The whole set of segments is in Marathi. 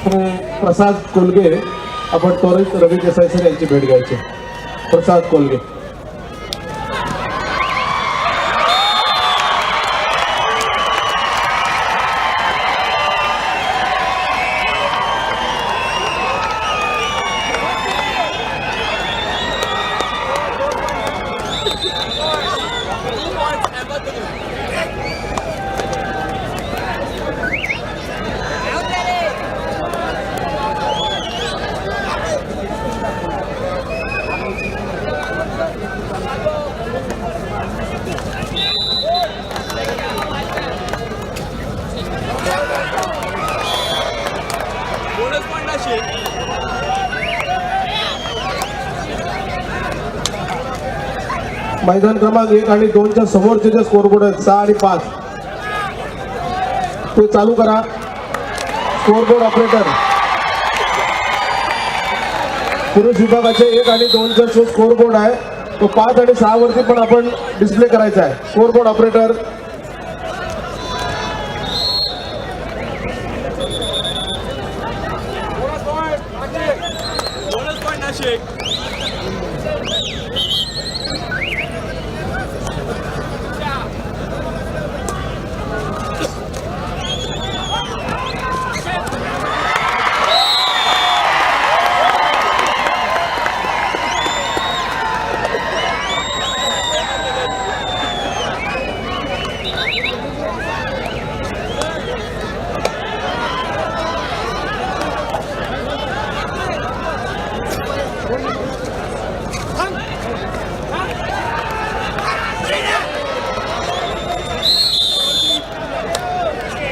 श्री प्रसाद कोलगे आपण त्वरित रवी देसाई सर यांची भेट घ्यायची. प्रसाद कोलगे. मैदान क्रमांक 1 आणि 2च्या समोरचे जे स्कोरबोर्ड आहेत 6 आणि 5 ते चालू करा. स्कोरबोर्ड ऑपरेटर पुरुष विभागाचे 1 आणि 2चा जो स्कोरबोर्ड आहे तो 5 आणि 6 वरती पण आपण डिस्प्ले करायचा आहे. स्कोरबोर्ड ऑपरेटर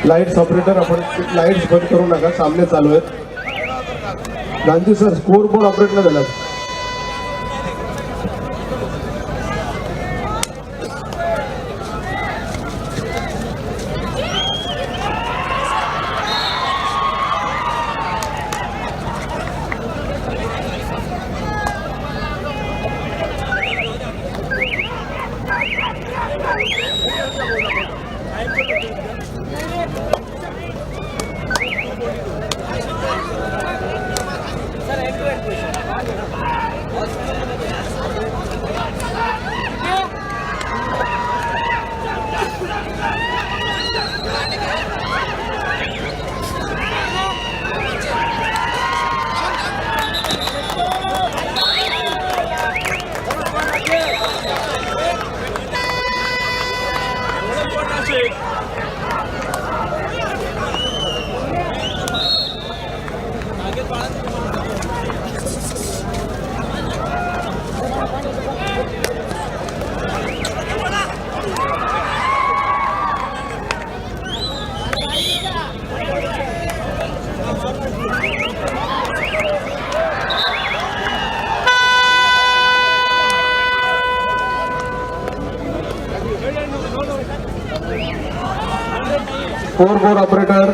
लाईट्स ऑपरेटर आपण लाईट्स बंद करू नका. सामने चालू आहेत. गांधी सर स्कोरबोर्ड ऑपरेट नाही झाला. स्कोरबोर्ड ऑपरेटर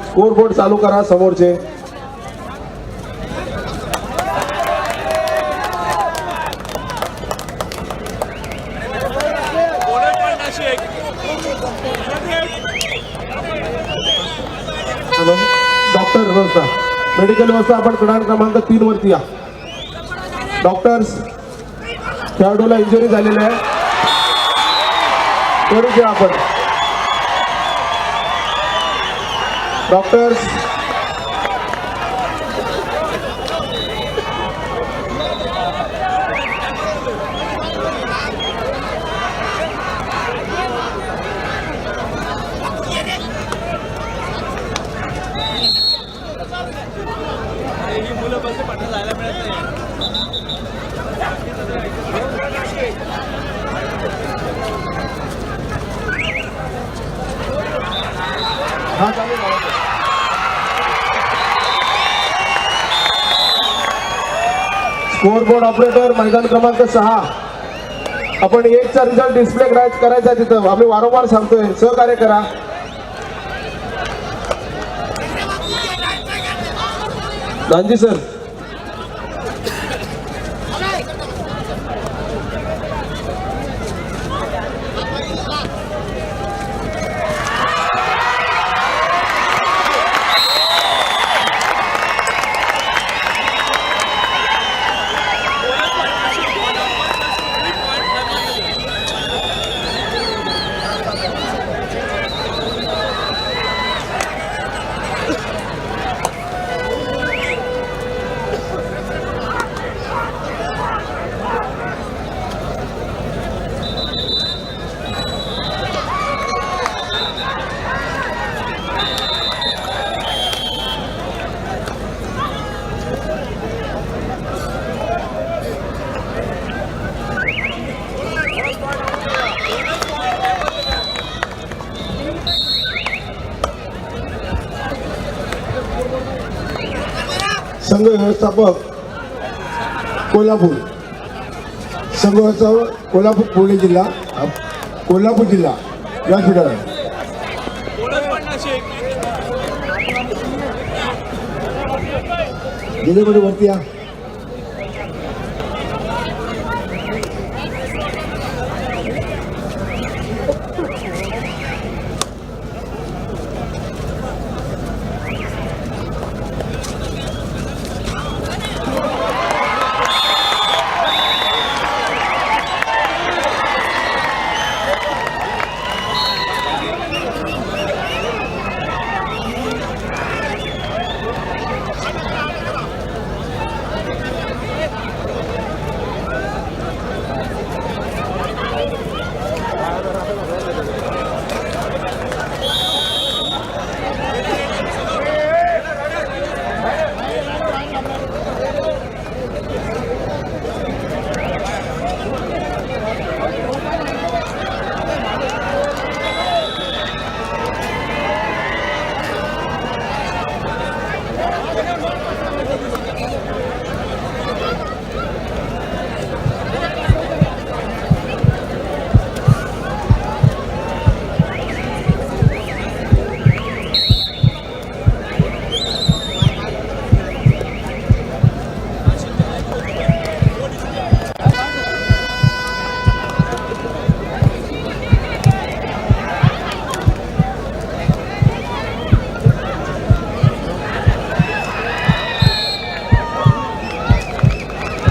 स्कोरबोर्ड चालू करा. समोरचे डॉक्टर व्यवस्था मेडिकल व्यवस्था आपण क्रमांक 3 वरती या. डॉक्टर्स खेळाडूला इंजुरी झालेली आहे करू द्या आपण. डॉक्टर्स हा चालू स्कोरबोर्ड ऑपरेटर मैदान क्रमांक 6 आपण 1चा रिझल्ट डिस्प्ले करायचा तिथं. आम्ही वारंवार सांगतोय सहकार्य करा. गांधी सर संघ व्यवस्थापक कोल्हापूर, संघ व्यवस्थापक कोल्हापूर, पुणे जिल्हा, कोल्हापूर जिल्हा व्यासपीठावर. जिल्ह्यामध्ये वरती या.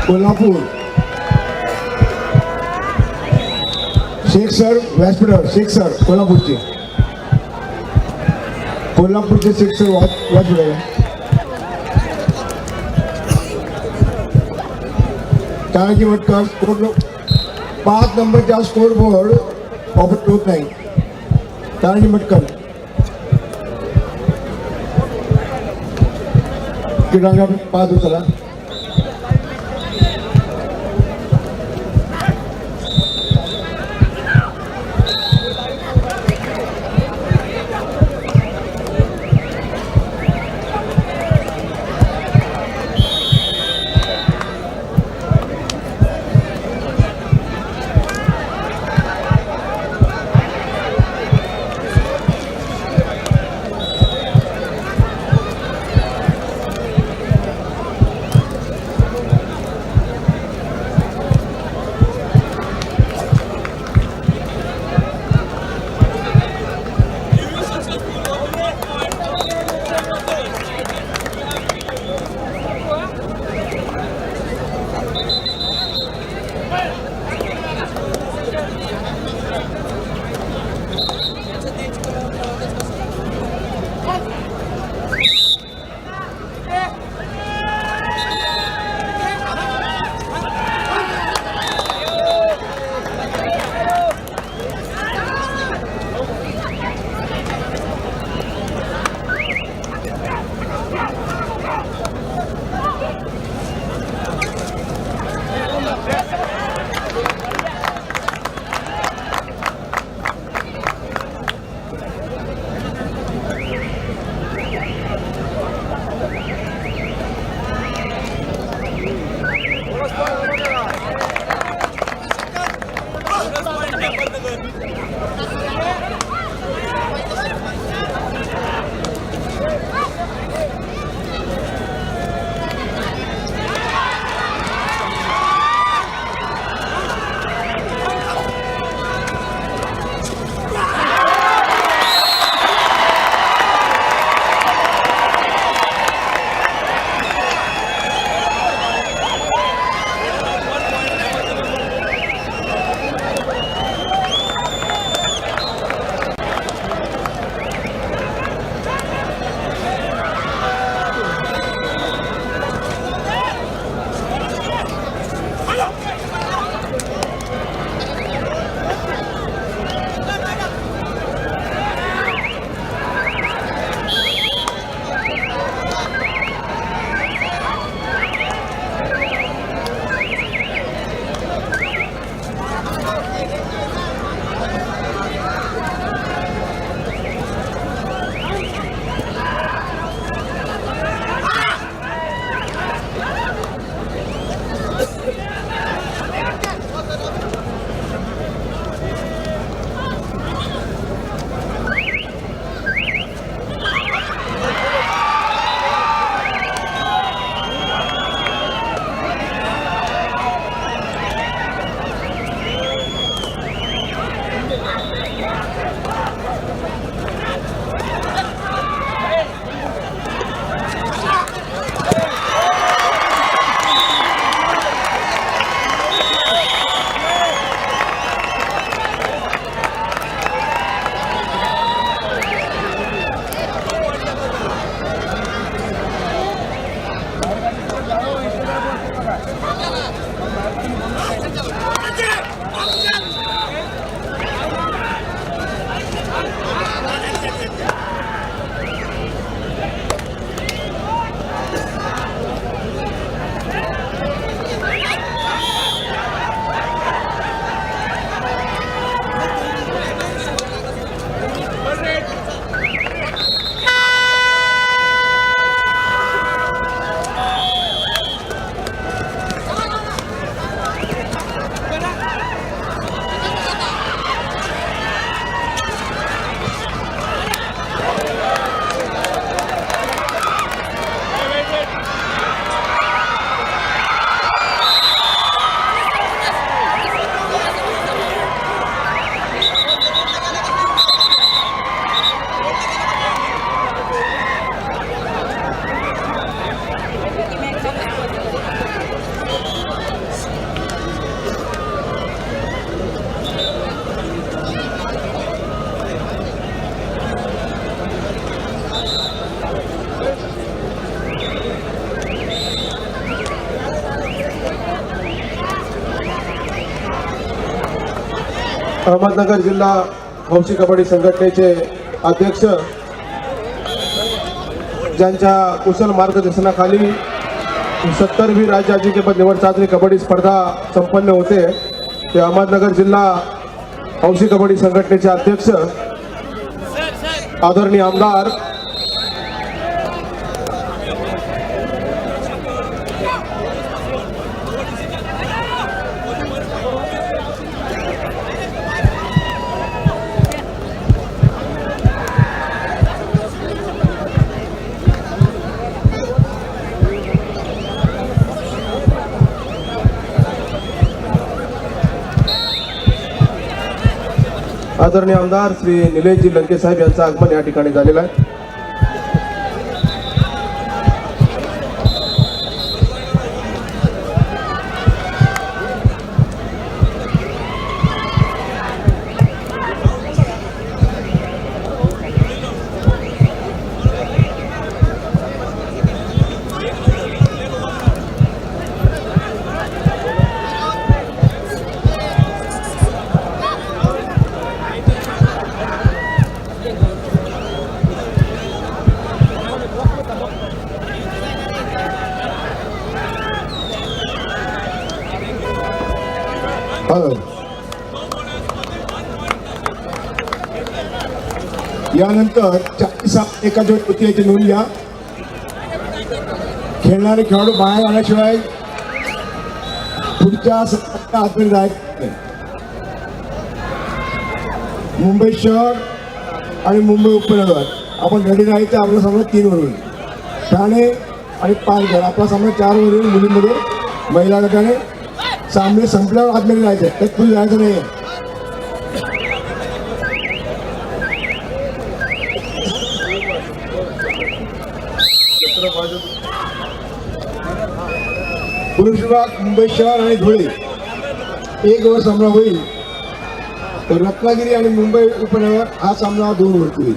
कोल्हापूर शेख सर व्यासपीठावर. शेख सर कोल्हापूरचे, कोल्हापूरचे शेख सर व्यासपीठावर. तानाजी मटकर स्कोर 5 नंबरच्या स्कोर बोर्ड ऑपरेट होत नाही. तानाजी मटकर क्रीडांगण 5 दिवसाला. अहमदनगर जिल्हा हौशी कबड्डी संघटनेचे अध्यक्ष, ज्यांच्या कुशल मार्गदर्शनाखाली 70वी राज्य अजिंक्यपद निवड चाचणी कबड्डी स्पर्धा संपन्न होते, ते अहमदनगर जिल्हा हौशी कबड्डी संघटनेचे अध्यक्ष आदरणीय आमदार आदरणीय आमदार श्री निलेशजी लंके साहेब यांचं आगमन या ठिकाणी झालेलं आहे. यानंतर 40 एका जोड तृतीयाची नोंद घ्या. खेळणारे खेळाडू बाहेर आल्याशिवाय पुढच्या सत्रात आतमध्ये जायचं नाही. मुंबई शहर आणि मुंबई उपनगर आपण रेडी राहायचं. आपला सामना 3 वरून, ठाणे आणि पालघर आपला सामना 4 वरून मुलींमध्ये. महिला गटाने सामने संपल्यावर आतमध्ये जायचं, त्यात पुढे जायचं नाही. पुरुष विभाग मुंबई शहर आणि धुळे 1 ओव्हर सामना होईल, तर रत्नागिरी आणि मुंबई उपनगर हा सामना 2 ओव्हरचा होईल.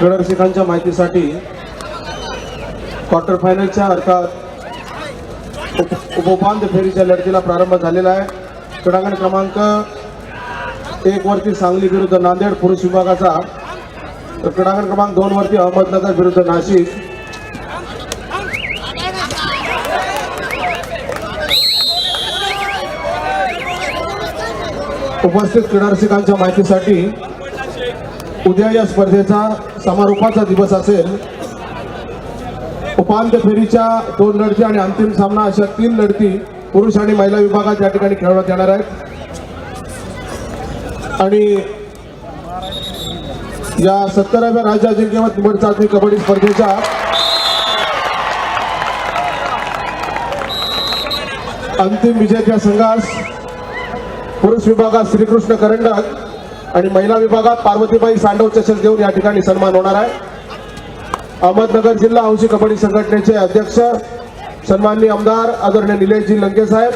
क्रीडारसिकांच्या माहितीसाठी क्वार्टर फायनलच्या अर्थात उपोपांत्य फेरीच्या लढतीला प्रारंभ झालेला आहे. क्रीडांगण क्रमांक 1 वरती सांगली विरुद्ध नांदेड पुरुष विभागाचा, तर क्रीडांगण क्रमांक 2 वरती अहमदनगर विरुद्ध नाशिक. उपस्थित क्रीडारसिकांच्या माहितीसाठी उद्या या स्पर्धेचा समारोपाचा दिवस असेल. उपांत्य फेरीच्या 2 लढती आणि अंतिम सामना अशा 3 लढती पुरुष आणि महिला विभागात या ठिकाणी खेळवण्यात येणार आहेत. आणि या 70व्या राज्य अजिंक्यपद निवड चाचणी कबड्डी स्पर्धेच्या अंतिम विजेत्या संघास पुरुष विभागात श्रीकृष्ण करंडक आणि महिला विभागात पार्वतीबाई सांडव चषक देऊन या ठिकाणी सन्मान होणार आहे. अहमदनगर जिल्हा हौशी कबड्डी संघटनेचे अध्यक्ष सन्माननीय आमदार आदरणीय निलेशजी लंके साहेब,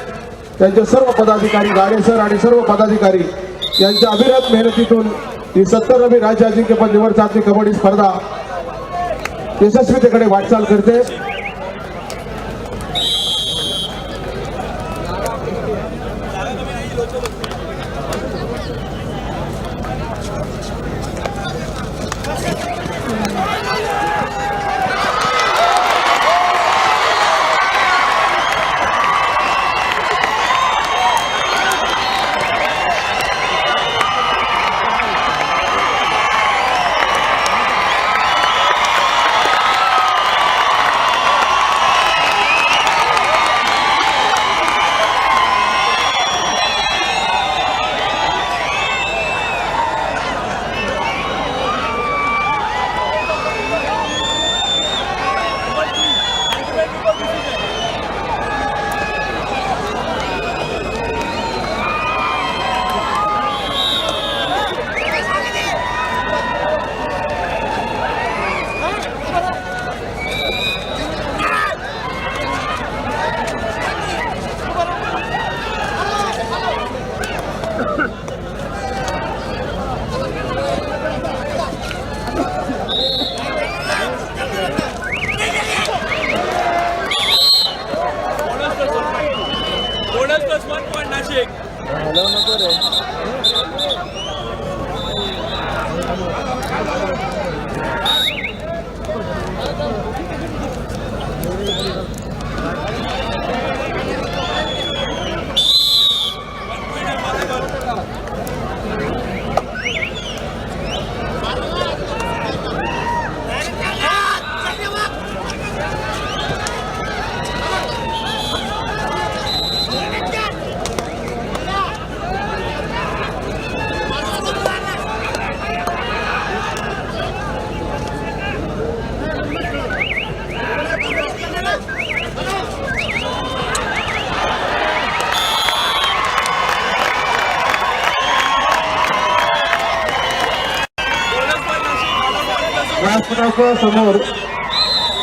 त्यांचे सर्व पदाधिकारी, गाडे सर आणि सर्व पदाधिकारी यांच्या अविरत मेहनतीतून ही 70वी राज्य अजिंक्यपद निवड चाचणी कबड्डी स्पर्धा यशस्वीतेकडे वाटचाल करते.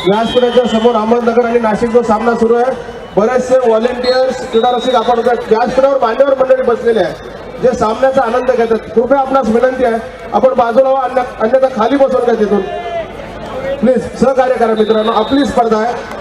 व्यासपीठाच्या समोर अहमदनगर आणि नाशिकचा सामना सुरू आहे. बरेचसे व्हॉलेंटियर्स, क्रीडारसिक आपण व्यासपीठावर मान्यवर मंडळी बसलेले आहे जे सामन्याचा आनंद घेतात. कृपया आपणास विनंती आहे आपण बाजूला व्हा, अन्यथा खाली बसून काय तिथून प्लीज सहकार्य करा मित्रांनो. आपली स्पर्धा आहे.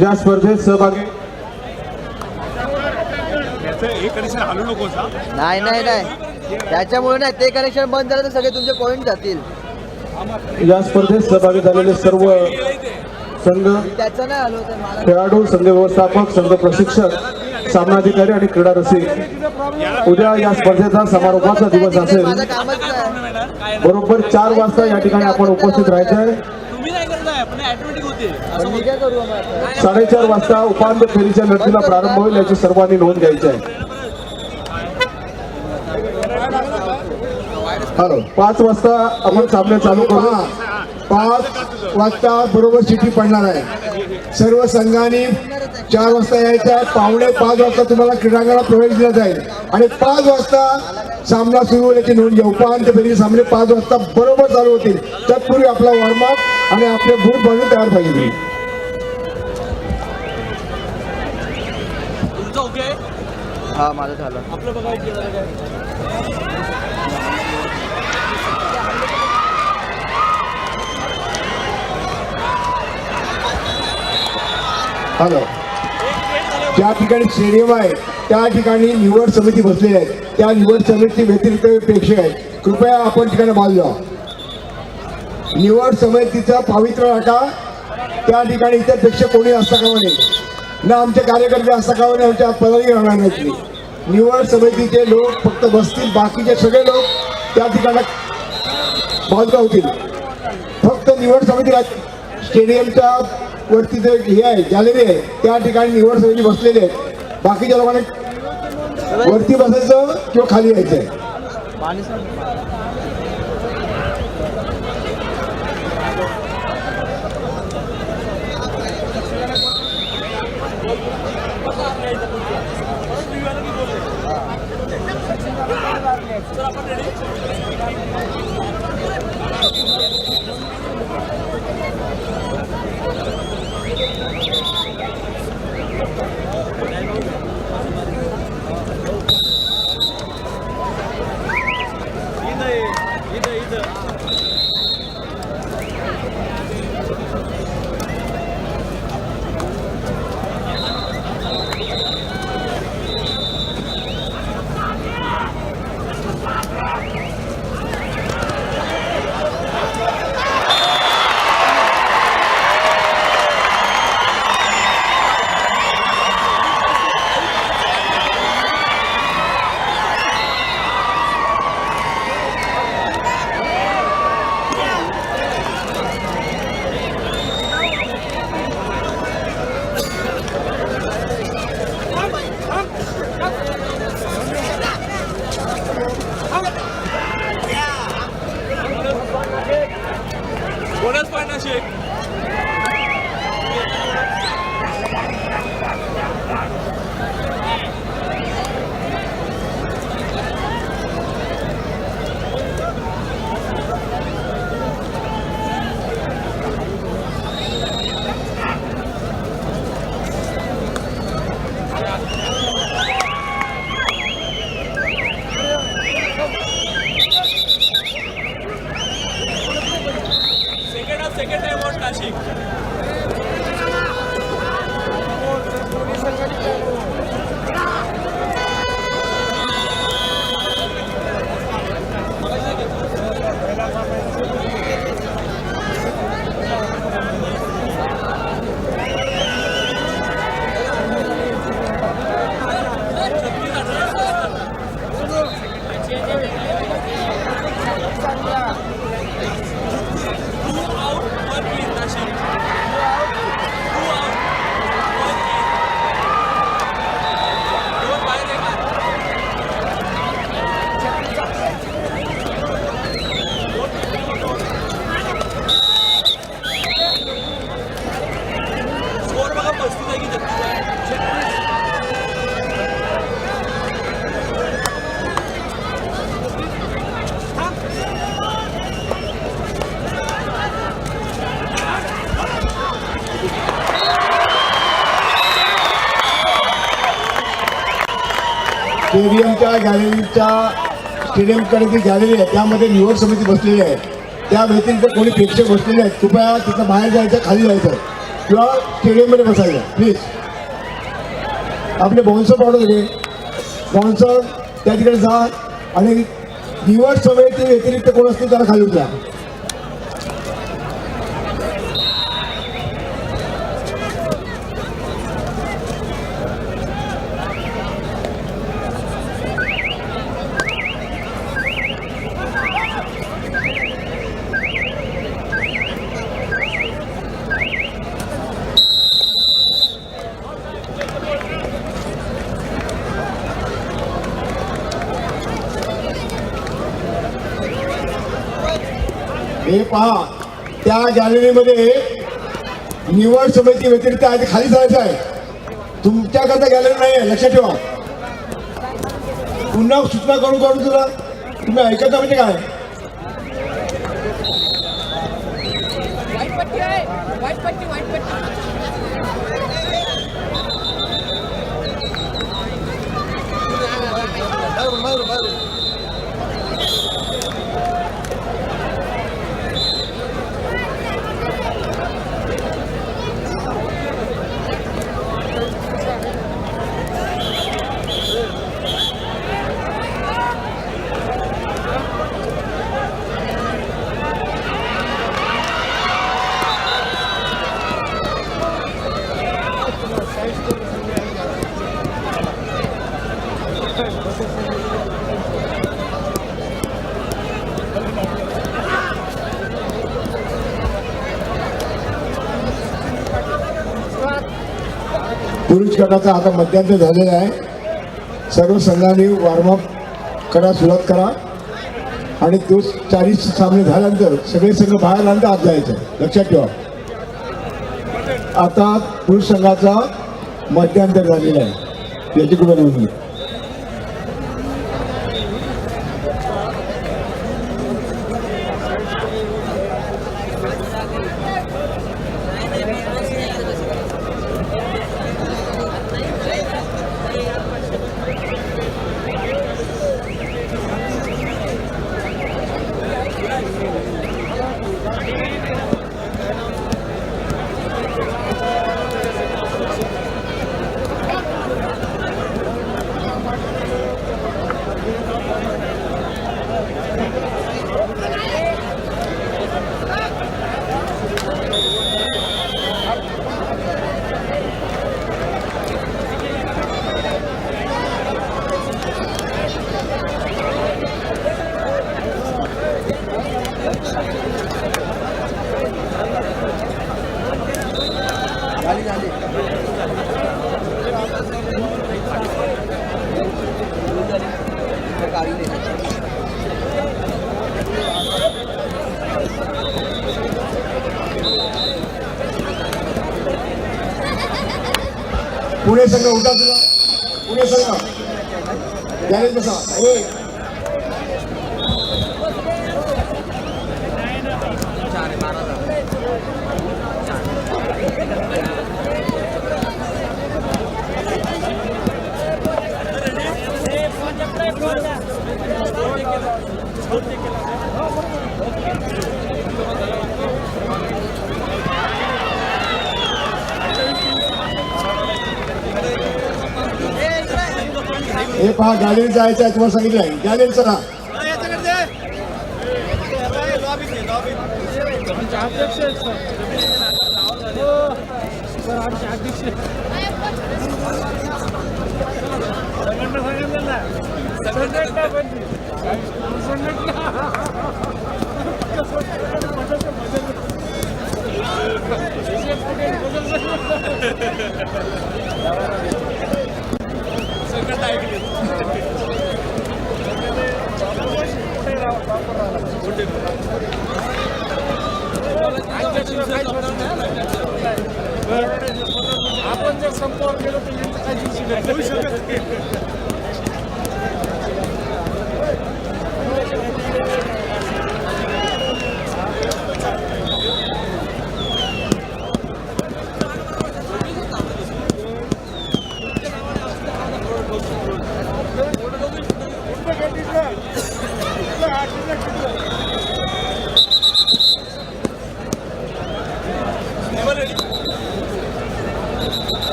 या स्पर्धेत सहभागी नाही नाही नाही त्याच्यामुळे नाही, ते कनेक्शन बंद झालं तर सगळे तुमचे पॉईंट जातील. या स्पर्धेत सहभागी झालेले सर्व संघ, त्याचं नाही आलो तर मला खेळाडू, संघ व्यवस्थापक, संघ प्रशिक्षक, सामनाधिकारी आणि क्रीडा रसिक, उद्या या स्पर्धेचा समारोपाचा दिवस असेल. माझं कामच नाही. बरोबर 4 वाजता या ठिकाणी आपण उपस्थित राहायचं आहे. पण मी काय करू आम्हाला? 4:30 वाजता उपांत्य फेरीच्या लढतीला प्रारंभ होईल, याची सर्वांनी नोंद घ्यायची आहे. हॅलो 5 वाजता आपण सामने चालू करू. 5 वाजता बरोबर चिठ्ठी पडणार आहे. सर्व संघांनी 4 वाजता यायचं आहे. 4:45 वाजता तुम्हाला क्रीडांगणात प्रवेश दिला जाईल आणि 5 वाजता सामना सुरू होईल याची नोंद घ्या. उपांत्य फेरीचे सामने 5 वाजता बरोबर चालू होतील. तत्पूर्वी आपला वॉर्मअप आणि आपले बूट बांधून तयार पाहिजे. हा माझं झालं. हॅलो ज्या ठिकाणी स्टेडियम आहे त्या ठिकाणी निवड समिती बसलेली आहे. त्या निवड समिती व्यतिरिक्त प्रेक्षक आहेत. कृपया आपण ठिकाणी बाजू जा. निवड समितीचा पावित्र्य राखा. त्या ठिकाणी इतर प्रेक्षक कोणी असता कामा नये, ना आमचे कार्यकर्ते असता कामा नये, आमच्या पदाधिकारी राहणार नाहीत. निवड समितीचे लोक फक्त बसतील, बाकीचे सगळे लोक त्या ठिकाणात बाजूला होतील. फक्त निवड समिती स्टेडियमच्या वरती जे हे आहे गॅलरी आहे त्या ठिकाणी निवड समिती बसलेली आहे. बाकीच्या लोकांना वरती बसायचं किंवा खाली यायचंय. पाणी सांग. स्टेडियमच्या गॅलरीच्या स्टेडियमकडे जी गॅलरी आहे त्यामध्ये निवड समिती बसलेली आहे. त्या व्यतिरिक्त कोणी प्रेक्षक बसलेले आहेत कृपया तिथं बाहेर जायचं, खाली जायचं किंवा स्टेडियममध्ये बसायचं प्लीज. आपले बाउन्सर पाठवत होते, बाउन्सर त्या तिकडे जा आणि निवड समिती व्यतिरिक्त कोण असतील त्याला खाली उतरा. हे पहा, त्या गॅलरीमध्ये निवड समिती व्यतिरिक्त आधी खाली जायचं आहे. तुमच्याकरता गॅलरी नाही आहे, लक्षात ठेवा. पुन्हा सूचना करून तुला तुम्ही ऐकता म्हणजे काय. व्हाईट पट्टी आहे, व्हाईट पट्टी. पुरुष गटाचा आता मध्यांतर झालेला आहे. सर्व संघांनी वॉर्मअप करा, सुरुवात करा आणि तो 40 सामने झाल्यानंतर सगळे संघ बाहेर आल्यानंतर आत जायचं, लक्षात ठेवा. आता पुरुष संघाचा मध्यांतर झालेला आहे, याची कुठं नोंद. पुणे संघ उठा, तुला पुणे संघ गॅरेज बसा. हे पहा, गॅलरी जायचं आहे, तुम्हाला सांगितलं आहे. गॅलरी चला.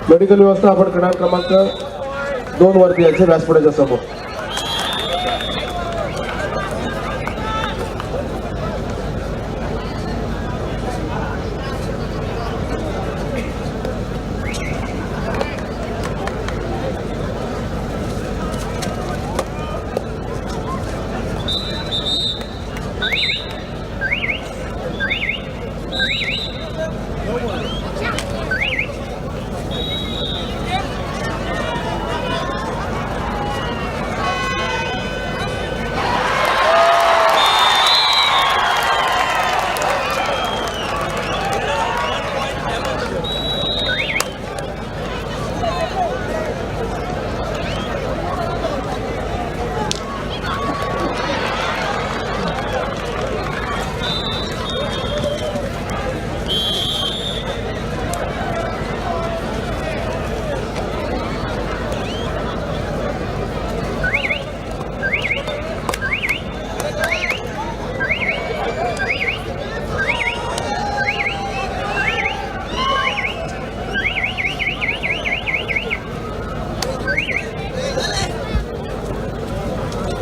मेडिकल व्यवस्था आपण क्रमांक 2 वरती यायचे व्यासपीठाच्या समोर.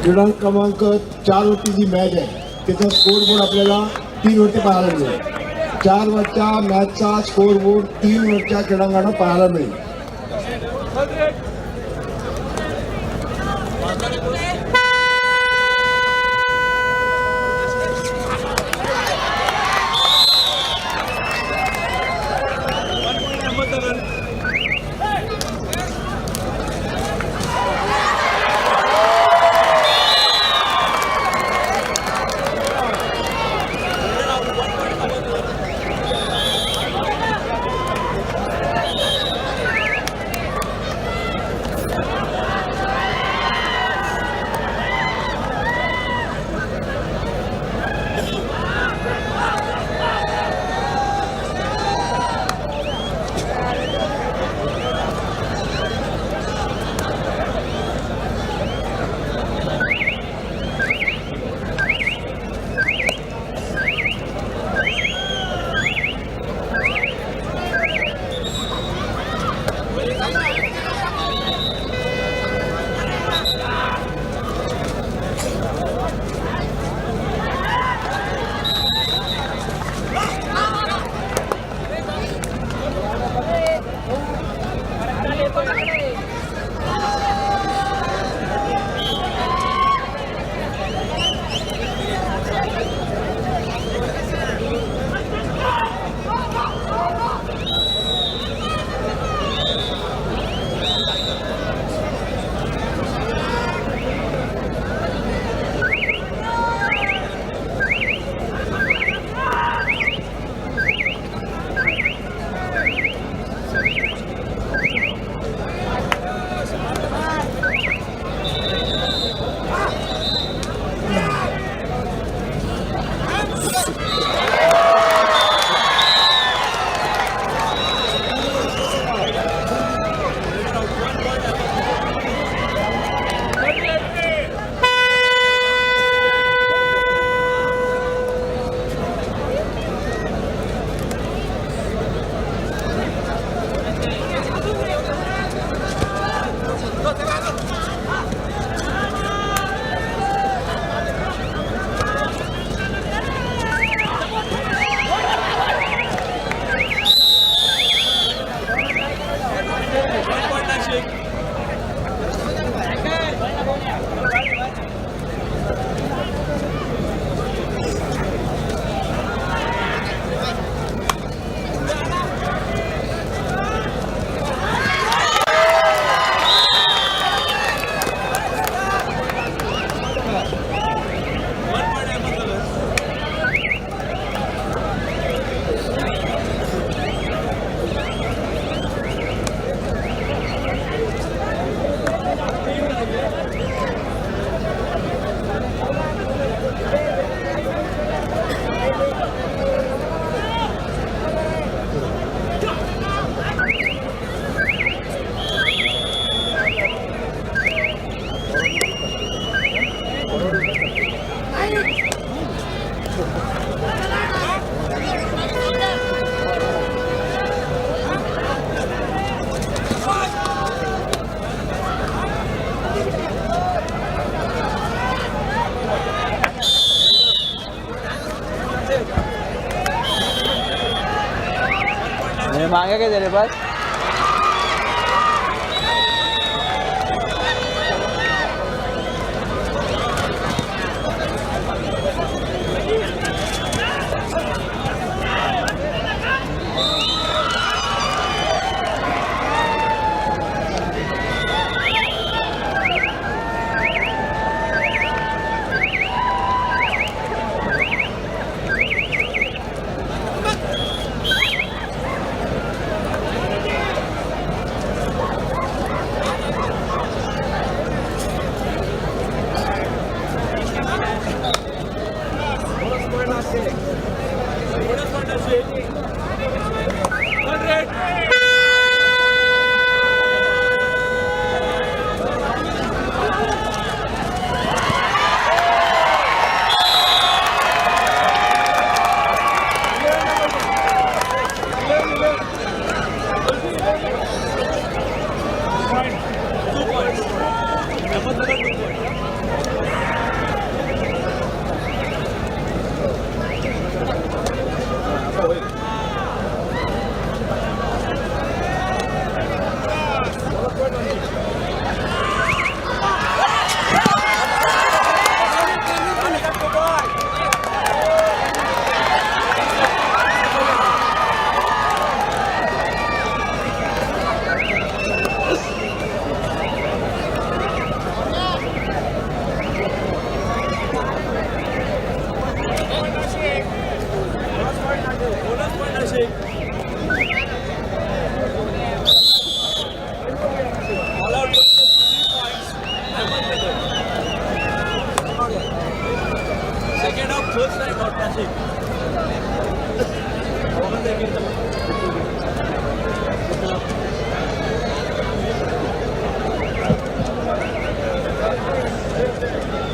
क्रीडा क्रमांक 4 वरती जी मॅच आहे त्याचा स्कोर बोर्ड आपल्याला 3 वरती पाहायला मिळेल. 4 वरच्या मॅचचा स्कोर बोर्ड 3 वरच्या क्रीडांगणात पाहायला मिळेल. मागे काय झाले बस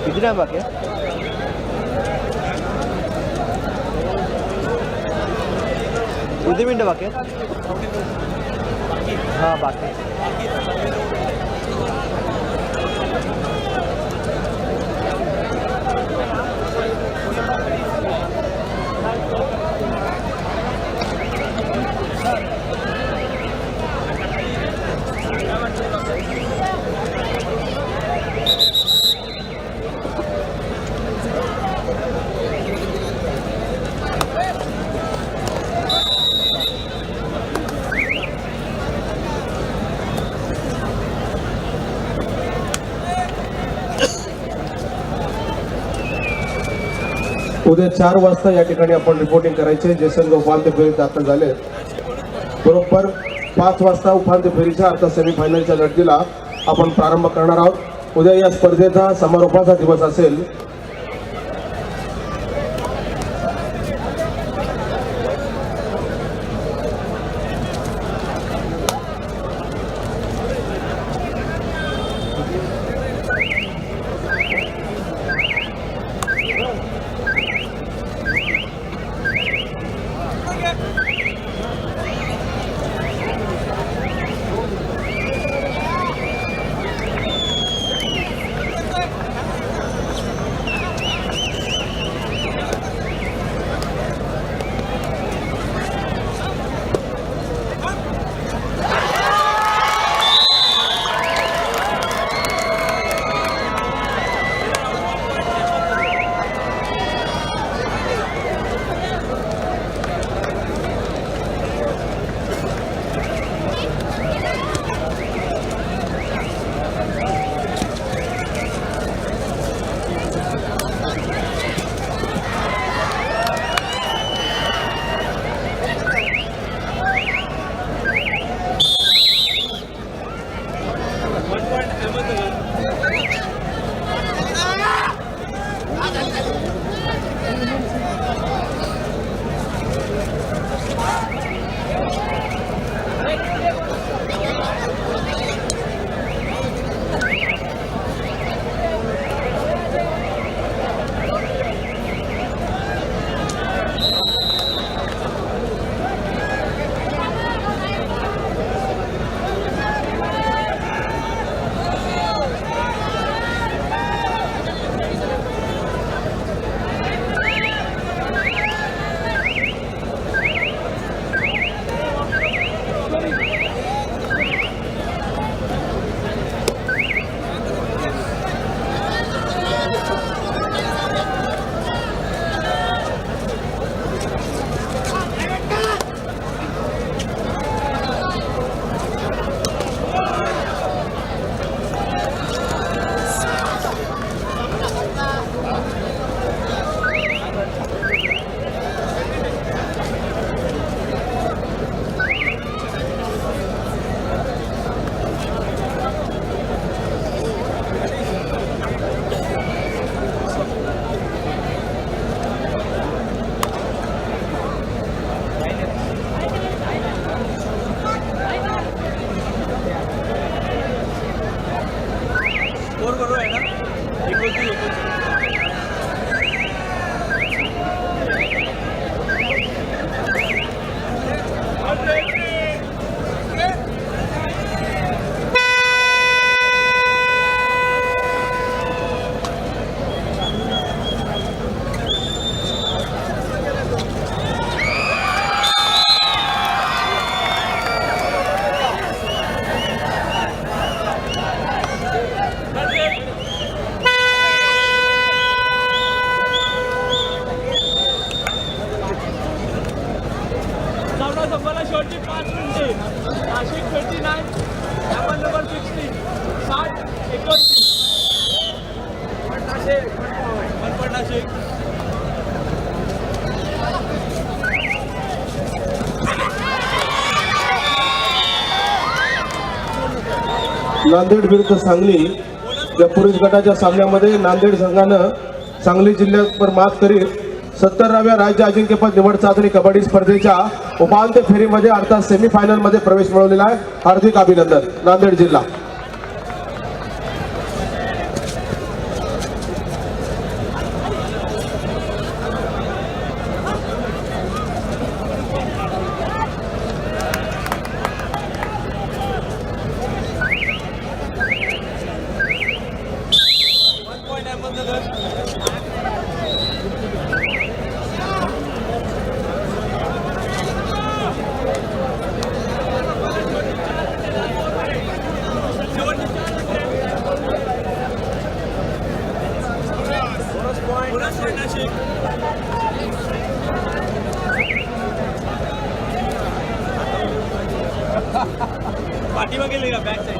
किती टाइम बाकी आहे किती मिनटं बाकी आहेत हां बाकी उद्या 4 वाजता या ठिकाणी आपण रिपोर्टिंग करायचे. जे संघ उपांत्य फेरीत दाखल झाले बरोबर 5 वाजता उपांत्य फेरीच्या अर्थात सेमीफायनलच्या लढतीला आपण प्रारंभ करणार आहोत. उद्या या स्पर्धेचा समारोपाचा दिवस असेल. नांदेड विरुद्ध सांगली या पुरुष गटाच्या सामन्यामध्ये नांदेड संघानं सांगली जिल्ह्यावर मात करीत 70व्या राज्य अजिंक्यपद निवड चाचणी कबड्डी स्पर्धेच्या उपांत्य फेरीमध्ये अर्थात सेमीफायनल मध्ये प्रवेश मिळवलेला आहे. हार्दिक अभिनंदन नांदेड जिल्हा. पाठीमागे गेले का बॅक साईड.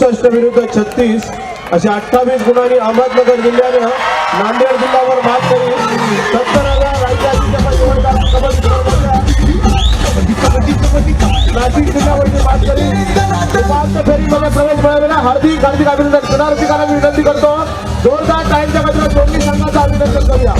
64 विरुद्ध 36 असे 28 गुणांनी अहमदनगर जिल्ह्याने नांदेड जिल्ह्यावर मात करी 70,000 राज्यातील नाशिक जिल्ह्यावरती मात करी उपांत्य फेरीमध्ये प्रवेश मिळवलेला हार्दिक अभिनंदन करणारा विनंती करतो. जोरदार टाईमच्या गतीने दोन्ही संघाचं अभिनंदन करूया.